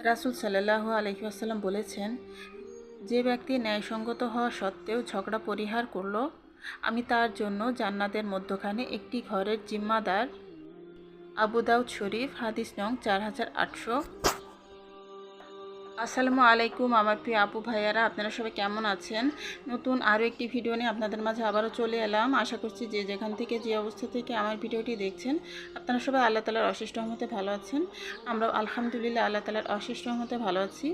রাসূল সাল্লাল্লাহু আলাইহি ওয়াসাল্লাম বলেছেন, যে ব্যক্তি ন্যায়সঙ্গত হওয়া সত্ত্বেও ঝগড়া পরিহার করল, আমি তার জন্য জান্নাতের মধ্যখানে একটি ঘরের জিম্মাদার। আবু দাউদ শরীফ, হাদিস নং 4800। আসসালামু আলাইকুম আমার প্রিয় আপু ভাইয়ারা, আপনারা সবাই কেমন আছেন? নতুন আরও একটি ভিডিও নিয়ে আপনাদের মাঝে আবারও চলে এলাম। আশা করছি যে যেখান থেকে যে অবস্থা থেকে আমার ভিডিওটি দেখছেন, আপনারা সবাই আল্লাহ তাআলার অশেষ রহমতে ভালো আছেন। আমরা আলহামদুলিল্লাহ আল্লাহ তাআলার অশেষ রহমতে ভালো আছি।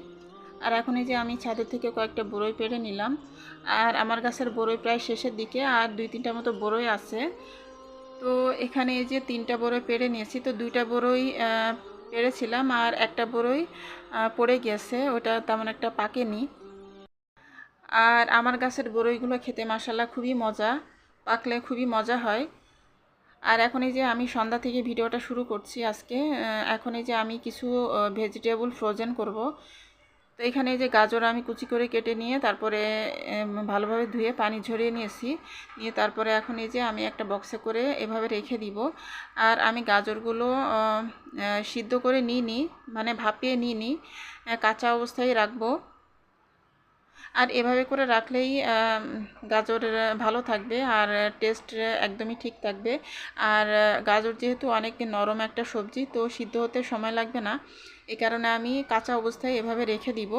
আর এখন এই যে আমি ছাদের থেকে কয়েকটা বড়ই পেড়ে নিলাম। আর আমার গাছের বড়ই প্রায় শেষের দিকে, আর 2-3টা মতো বড়ই আছে। তো এখানে এই যে 3টা বড়ই পেড়ে নিয়েছি। তো 2টা বড়ই পেড়েছিলাম, আর একটা বড়ই পড়ে গেছে, ওটা তেমন একটা পাকেনি। আর আমার গাছের বড়ইগুলো খেতে মাশাআল্লাহ খুবই মজা, পাকলে খুবই মজা হয়। আর এখন এই যে আমি সন্ধ্যা থেকে ভিডিওটা শুরু করছি আজকে। এখন এই যে আমি কিছু ভেজিটেবল ফ্রোজেন করব। তো এখানে এই যে গাজর আমি কুচি করে কেটে নিয়ে তারপরে ভালোভাবে ধুয়ে পানি ঝরিয়ে নিয়েছি। নিয়ে তারপরে এখন এই যে আমি একটা বক্সে করে এভাবে রেখে দিব। আর আমি গাজরগুলো সিদ্ধ করে নিইনি, মানে ভাপিয়ে নিইনি, কাঁচা অবস্থায় রাখবো। আর এভাবে করে রাখলেই গাজর ভালো থাকবে আর টেস্ট একদমই ঠিক থাকবে। আর গাজর যেহেতু অনেক নরম একটা সবজি, তো সিদ্ধ হতে সময় লাগবে না, এই কারণে আমি কাঁচা অবস্থায় এভাবে রেখে দিব।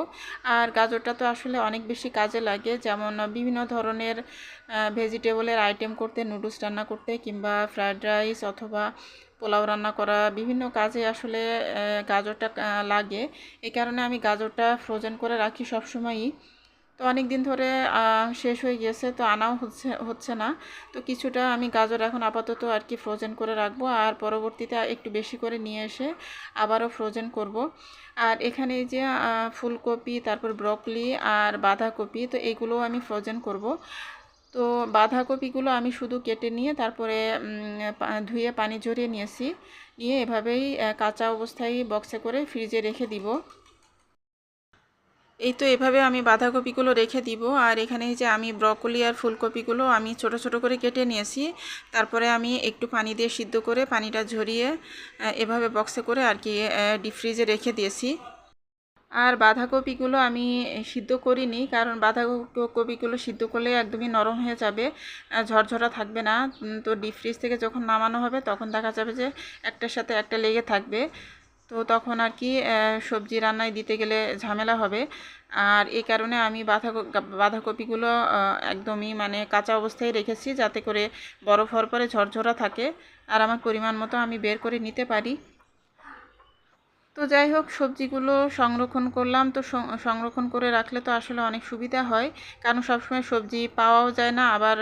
আর গাজরটা তো আসলে অনেক বেশি কাজে লাগে, যেমন বিভিন্ন ধরনের ভেজিটেবলের আইটেম করতে, নুডলস রান্না করতে, কিংবা ফ্রায়েড রাইস অথবা পোলাও রান্না করা, বিভিন্ন কাজে আসলে গাজরটা লাগে। এই কারণে আমি গাজরটা ফ্রোজেন করে রাখি সবসময়ই। তো অনেক দিন ধরে শেষ হয়ে গেছে, তো আনাও হচ্ছে না। তো কিছুটা আমি গাজর এখন আপাতত আর কি ফ্রোজেন করে রাখবো, আর পরবর্তীতে একটু বেশি করে নিয়ে এসে আবারও ফ্রোজেন করব। আর এখানে এই যে ফুলকপি, তারপর ব্রকলি আর বাঁধাকপি, তো এইগুলোও আমি ফ্রোজেন করব। তো বাঁধাকপিগুলো আমি শুধু কেটে নিয়ে তারপরে ধুয়ে পানি ঝরিয়ে নিয়েছি। নিয়ে এভাবেই কাঁচা অবস্থায় বক্সে করে ফ্রিজে রেখে দিব। এই তো এভাবে আমি বাঁধাকপিগুলো রেখে দিব। আর এখানে যে আমি ব্রকলি আর ফুলকপিগুলো আমি ছোট ছোট করে কেটে নিয়েছি। তারপরে আমি একটু পানি দিয়ে সিদ্ধ করে পানিটা ঝরিয়ে এভাবে বক্সে করে আর কি ডিপ ফ্রিজে রেখে দিয়েছি। আর বাঁধাকপিগুলো আমি সিদ্ধ করিনি, কারণ বাঁধাকপিগুলো সিদ্ধ করলে একদমই নরম হয়ে যাবে, ঝরঝরা থাকবে না। তো ডিপ ফ্রিজ থেকে যখন নামানো হবে তখন দেখা যাবে যে একটার সাথে একটা লেগে থাকবে। তো তখন আর কি সবজি রান্নায় দিতে গেলে ঝামেলা হবে। আর এই কারণে আমি বাঁধাকপিগুলো একদমই মানে কাঁচা অবস্থায় রেখেছি, যাতে করে বরফ হওয়ার পরে ঝরঝরা থাকে আর আমার পরিমাণ মতো আমি বের করে নিতে পারি। তো যাই হোক, সবজিগুলো সংরক্ষণ করলাম। তো সংরক্ষণ করে রাখলে তো আসলে অনেক সুবিধা হয়, কারণ সবসময় সবজি পাওয়াও যায় না, আবার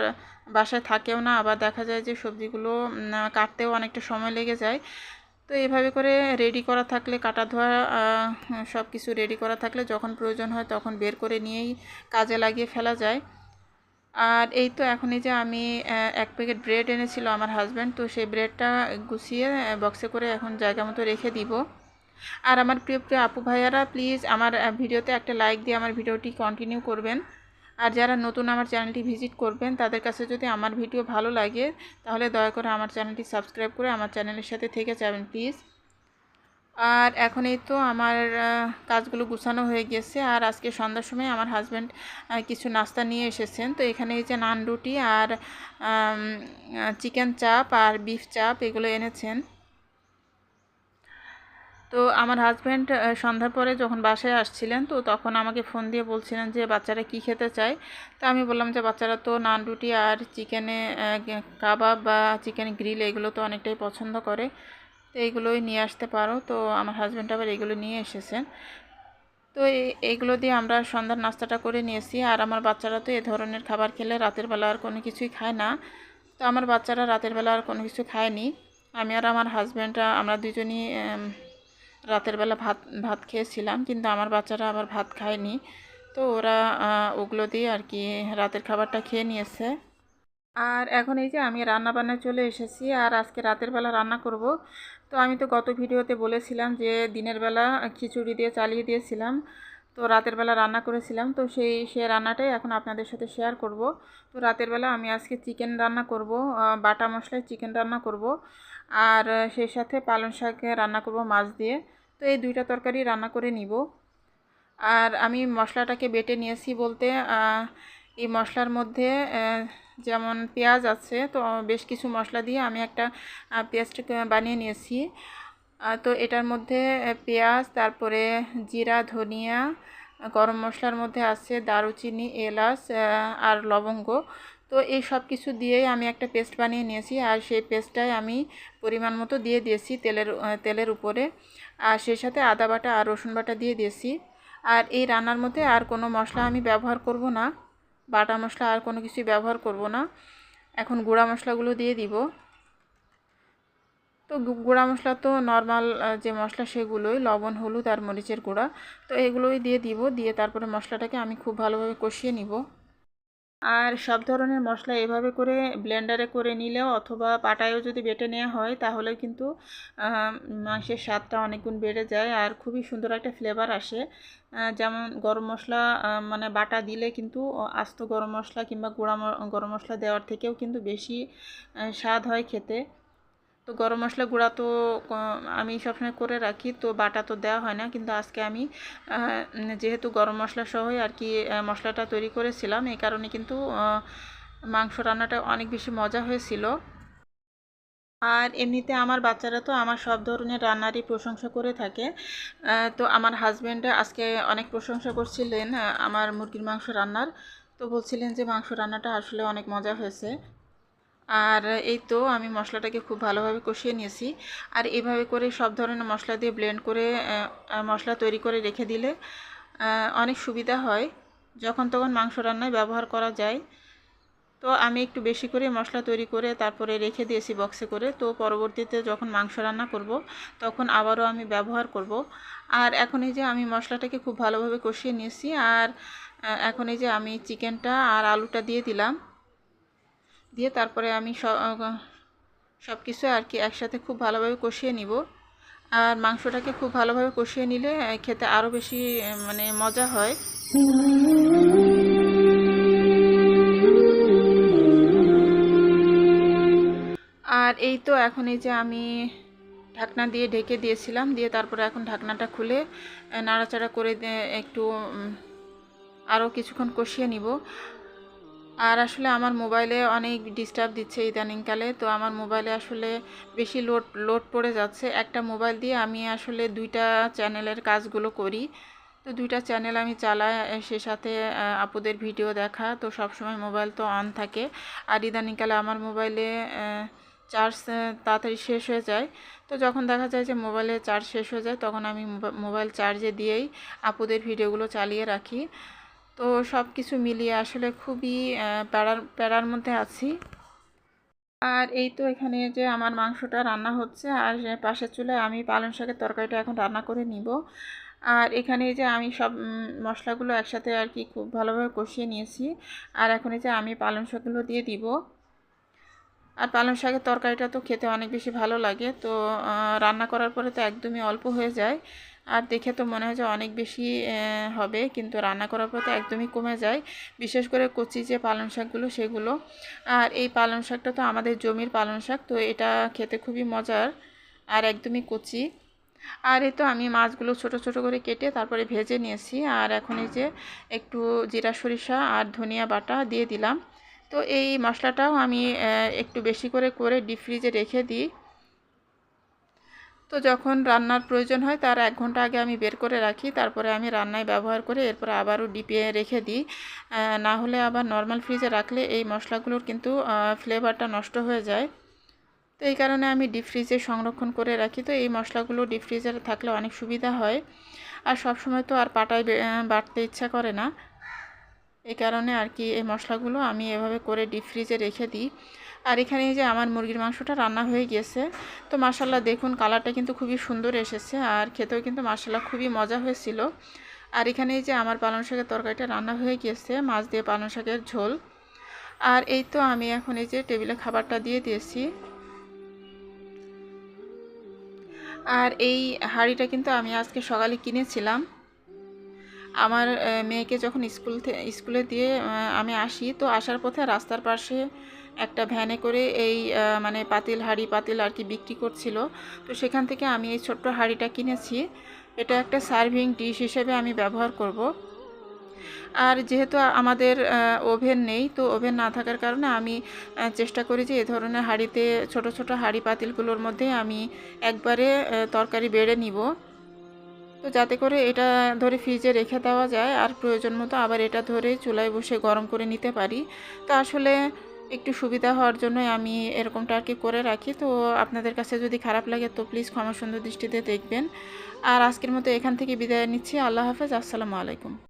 বাসায় থাকেও না, আবার দেখা যায় যে সবজিগুলো কাটতেও অনেকটা সময় লেগে যায়। তো এইভাবে করে রেডি করা থাকলে, কাটা ধোয়া সব কিছু রেডি করা থাকলে যখন প্রয়োজন হয় তখন বের করে নিয়েই কাজে লাগিয়ে ফেলা যায়। আর এই তো এখন এই যে আমি 1 প্যাকেট ব্রেড এনেছিল আমার হাজব্যান্ড, তো সেই ব্রেডটা গুছিয়ে বক্সে করে এখন জায়গা মতো রেখে দিব। আর আমার প্রিয় প্রিয় আপু ভাইয়ারা, প্লিজ আমার ভিডিওতে একটা লাইক দিয়ে আমার ভিডিওটি কন্টিনিউ করবেন। আর যারা নতুন আমার চ্যানেলটি ভিজিট করবেন, তাদের কাছে যদি আমার ভিডিও ভালো লাগে তাহলে দয়া করে আমার চ্যানেলটি সাবস্ক্রাইব করে আমার চ্যানেলের সাথে থেকে যাবেন প্লিজ। আর এখন এই তো আমার কাজগুলো গুছানো হয়ে গেছে। আর আজকে সন্ধ্যার সময় আমার হাজব্যান্ড কিছু নাস্তা নিয়ে এসেছেন। তো এখানে এই যে নান রুটি আর চিকেন চাপ আর বিফ চাপ এগুলো এনেছেন। তো আমার হাজব্যান্ড সন্ধ্যার পরে যখন বাসায় আসছিলেন, তো তখন আমাকে ফোন দিয়ে বলছিলেন যে বাচ্চারা কি খেতে চায়। তো আমি বললাম যে বাচ্চারা তো নান রুটি আর চিকেনে কাবাব বা চিকেন গ্রিল এগুলো তো অনেকটাই পছন্দ করে, তো এইগুলোই নিয়ে আসতে পারো। তো আমার হাজব্যান্ড আবার এগুলো নিয়ে এসেছেন। তো এইগুলো দিয়ে আমরা সন্ধ্যার নাস্তাটা করে নিয়েছি। আর আমার বাচ্চারা তো এ ধরনের খাবার খেলে রাতের বেলা আর কোনো কিছুই খায় না। তো আমার বাচ্চারা রাতের বেলা আর কোনো কিছু খায়নি। আমি আর আমার হাজব্যান্ডরা আমরা দুজনই রাতের বেলা ভাত ভাত খেয়েছিলাম, কিন্তু আমার বাচ্চারা আবার ভাত খায়নি। তো ওরা ওগুলো দিয়ে আর কি রাতের খাবারটা খেয়ে নিয়েছে। আর এখন এই যে আমি রান্না বান্নায় চলে এসেছি, আর আজকে রাতের বেলা রান্না করব। তো আমি তো গত ভিডিওতে বলেছিলাম যে দিনের বেলা খিচুড়ি দিয়ে চালিয়ে দিয়েছিলাম, তো রাতের বেলা রান্না করেছিলাম। তো সে রান্নাটাই এখন আপনাদের সাথে শেয়ার করব। তো রাতের বেলা আমি আজকে চিকেন রান্না করব, বাটা মশলায় চিকেন রান্না করব। আর সেই সাথে পালং শাক রান্না করব মাছ দিয়ে। তো এই দুইটা তরকারি রান্না করে নিব। আর আমি মশলাটাকে বেটে নিয়েছি বলতে এই মশলার মধ্যে যেমন পেঁয়াজ আছে, তো বেশ কিছু মশলা দিয়ে আমি একটা পেস্ট বানিয়ে নিয়েছি। তো এটার মধ্যে পেঁয়াজ, তারপরে জিরা, ধনিয়া, গরম মশলার মধ্যে আছে দারুচিনি, এলাচ আর লবঙ্গ। তো এই সব কিছু দিয়েই আমি একটা পেস্ট বানিয়ে নিয়েছি, আর সেই পেস্টটাই আমি পরিমাণ মতো দিয়ে দিয়েছি তেলের উপরে। আর সেই সাথে আদা বাটা আর রসুন বাটা দিয়ে দিয়েছি। আর এই রান্নার মধ্যে আর কোনো মশলা আমি ব্যবহার করব না, বাটা মশলা আর কোনো কিছুই ব্যবহার করব না। এখন গুঁড়া মশলাগুলো দিয়ে দিব। তো গুঁড়া মশলা তো নর্মাল যে মশলা সেগুলোই, লবণ, হলুদ আর মরিচের গুঁড়া। তো এগুলোই দিয়ে দিব, দিয়ে তারপরে মশলাটাকে আমি খুব ভালোভাবে কষিয়ে নিব। আর সব ধরনের মশলা এভাবে করে ব্লেন্ডারে করে নিলেও অথবা পাটায়ও যদি বেটে নেওয়া হয় তাহলে কিন্তু মাংসের স্বাদটা অনেক গুণ বেড়ে যায় আর খুবই সুন্দর একটা ফ্লেভার আসে। যেমন গরম মশলা মানে বাটা দিলে কিন্তু আস্ত গরম মশলা কিংবা গরম মশলা দেওয়ার থেকেও কিন্তু বেশি স্বাদ হয় খেতে। তো গরম মশলা গুঁড়া তো আমি সবসময় করে রাখি, তো বাটা তো দেওয়া হয় না, কিন্তু আজকে আমি যেহেতু গরম মশলা সহই আর কি মশলাটা তৈরি করেছিলাম, এই কারণে কিন্তু মাংস রান্নাটা অনেক বেশি মজা হয়েছিল। আর এমনিতে আমার বাচ্চারা তো আমার সব ধরনের রান্নারই প্রশংসা করে থাকে। তো আমার হাজব্যান্ড আজকে অনেক প্রশংসা করছিলেন আমার মুরগির মাংস রান্নার। তো বলছিলেন যে মাংস রান্নাটা আসলে অনেক মজা হয়েছে। আর এই তো আমি মশলাটাকে খুব ভালোভাবে কষিয়ে নিয়েছি। আর এইভাবে করে সব ধরনের মশলা দিয়ে ব্লেন্ড করে মশলা তৈরি করে রেখে দিলে অনেক সুবিধা হয়, যখন তখন মাংস রান্নায় ব্যবহার করা যায়। তো আমি একটু বেশি করে মশলা তৈরি করে তারপরে রেখে দিয়েছি বক্সে করে, তো পরবর্তীতে যখন মাংস রান্না করব তখন আবারও আমি ব্যবহার করব। আর এখন এই যে আমি মশলাটাকে খুব ভালোভাবে কষিয়ে নিয়েছি। আর এখন এই যে আমি চিকেনটা আর আলুটা দিয়ে দিলাম, দিয়ে তারপরে আমি সব কিছু আর কি একসাথে খুব ভালোভাবে কষিয়ে নিব। আর মাংসটাকে খুব ভালোভাবে কষিয়ে নিলে খেতে আরও বেশি মানে মজা হয়। আর এই তো এখন এই যে আমি ঢাকনা দিয়ে ঢেকে দিয়েছিলাম, দিয়ে তারপরে এখন ঢাকনাটা খুলে নাড়াচাড়া করে একটু আরও কিছুক্ষণ কষিয়ে নিব। আর আসলে আমার মোবাইলে অনেক ডিস্টার্ব দিচ্ছে ইদানিংকালে, তো আমার মোবাইলে আসলে বেশি লোড পড়ে যাচ্ছে। একটা মোবাইল দিয়ে আমি আসলে দুইটা চ্যানেলের কাজগুলো করি, তো দুইটা চ্যানেল আমি চালাই, সে সাথে আপুদের ভিডিও দেখা, তো সব সময় মোবাইল তো অন থাকে। আর ইদানিংকালে আমার মোবাইলে চার্জ তাড়াতাড়ি শেষ হয়ে যায়। তো যখন দেখা যায় যে মোবাইলে চার্জ শেষ হয়ে যায় তখন আমি মোবাইল চার্জে দিয়েই আপুদের ভিডিওগুলো চালিয়ে রাখি। তো সব কিছু মিলিয়ে আসলে খুবই প্যারার মধ্যে আছি। আর এই তো এখানে যে আমার মাংসটা রান্না হচ্ছে, আর পাশের চুলায় আমি পালং শাকের তরকারিটা এখন রান্না করে নিব। আর এখানে যে আমি সব মশলাগুলো একসাথে আর কি খুব ভালোভাবে কষিয়ে নিয়েছি। আর এখন এই যে আমি পালং শাকগুলো দিয়ে দিব। আর পালং শাকের তরকারিটা তো খেতে অনেক বেশি ভালো লাগে, তো রান্না করার পরে তো একদমই অল্প হয়ে যায়। আর দেখে তো মনে হয় যে অনেক বেশি হবে, কিন্তু রান্না করার পর তো একদমই কমে যায়, বিশেষ করে কচি যে পালং শাকগুলো সেগুলো। আর এই পালং শাকটা তো আমাদের জমির পালং শাক, তো এটা খেতে খুবই মজার আর একদমই কচি। আর এই তো আমি মাছগুলো ছোট ছোট করে কেটে তারপরে ভেজে নিয়েছি। আর এখন এই যে একটু জিরা সরিষা আর ধনিয়া বাটা দিয়ে দিলাম। তো এই মশলাটাও আমি একটু বেশি করে করে ডিপ ফ্রিজে রেখে দিই। তো যখন রান্নার প্রয়োজন হয় তার 1 ঘন্টা আগে আমি বের করে রাখি, তারপরে আমি রান্নায় ব্যবহার করে এরপর আবারও ডিপে রেখে দিই। না হলে আবার নর্মাল ফ্রিজে রাখলে এই মশলাগুলোর কিন্তু ফ্লেভারটা নষ্ট হয়ে যায়। তো এই কারণে আমি ডিপ ফ্রিজে সংরক্ষণ করে রাখি। তো এই মশলাগুলো ডিপ ফ্রিজে থাকলে অনেক সুবিধা হয়। আর সব সময় তো আর পাটায় বাটতে ইচ্ছা করে না, এই কারণে আর কি এই মশলাগুলো আমি এভাবে করে ডিপ ফ্রিজে রেখে দিই। আর এখানে যে আমার মুরগির মাংসটা রান্না হয়ে গিয়েছে। তো মাশাল্লাহ দেখুন কালারটা কিন্তু খুবই সুন্দর এসেছে, আর খেতেও কিন্তু মাশাল্লাহ খুবই মজা হয়েছিল। আর এখানে যে আমার পালং শাকের তরকারিটা রান্না হয়ে গিয়েছে, মাছ দিয়ে পালং শাকের ঝোল। আর এই তো আমি এখন এই যে টেবিলে খাবারটা দিয়ে দিয়েছি। আর এই হাঁড়িটা কিন্তু আমি আজকে সকালে কিনেছিলাম। আমার মেয়েকে যখন স্কুলে দিয়ে আমি আসি, তো আসার পথে রাস্তার পাশে একটা ভ্যানে করে এই মানে পাতিল আর কি বিক্রি করছিল। তো সেখান থেকে আমি এই ছোট্ট হাঁড়িটা কিনেছি। এটা একটা সার্ভিং ডিশ হিসেবে আমি ব্যবহার করব। আর যেহেতু আমাদের ওভেন নেই, তো ওভেন না থাকার কারণে আমি চেষ্টা করি যে এ ধরনের হাঁড়িতে ছোট ছোট হাঁড়ি পাতিলগুলোর মধ্যে আমি একবারে তরকারি বেড়ে নিব, তো যাতে করে এটা ধরে ফ্রিজে রেখে দেওয়া যায় আর প্রয়োজন মতো আবার এটা ধরে চুলায় বসে গরম করে নিতে পারি। তো আসলে একটু সুবিধা হওয়ার জন্যই আমি এরকমটা আর কি করে রাখি। তো আপনাদের কাছে যদি খারাপ লাগে তো প্লিজ ক্ষমা সুন্দর দৃষ্টিতে দেখবেন। আর আজকের মতো এখান থেকে বিদায় নিচ্ছি। আল্লাহ হাফেজ, আসসালামু আলাইকুম।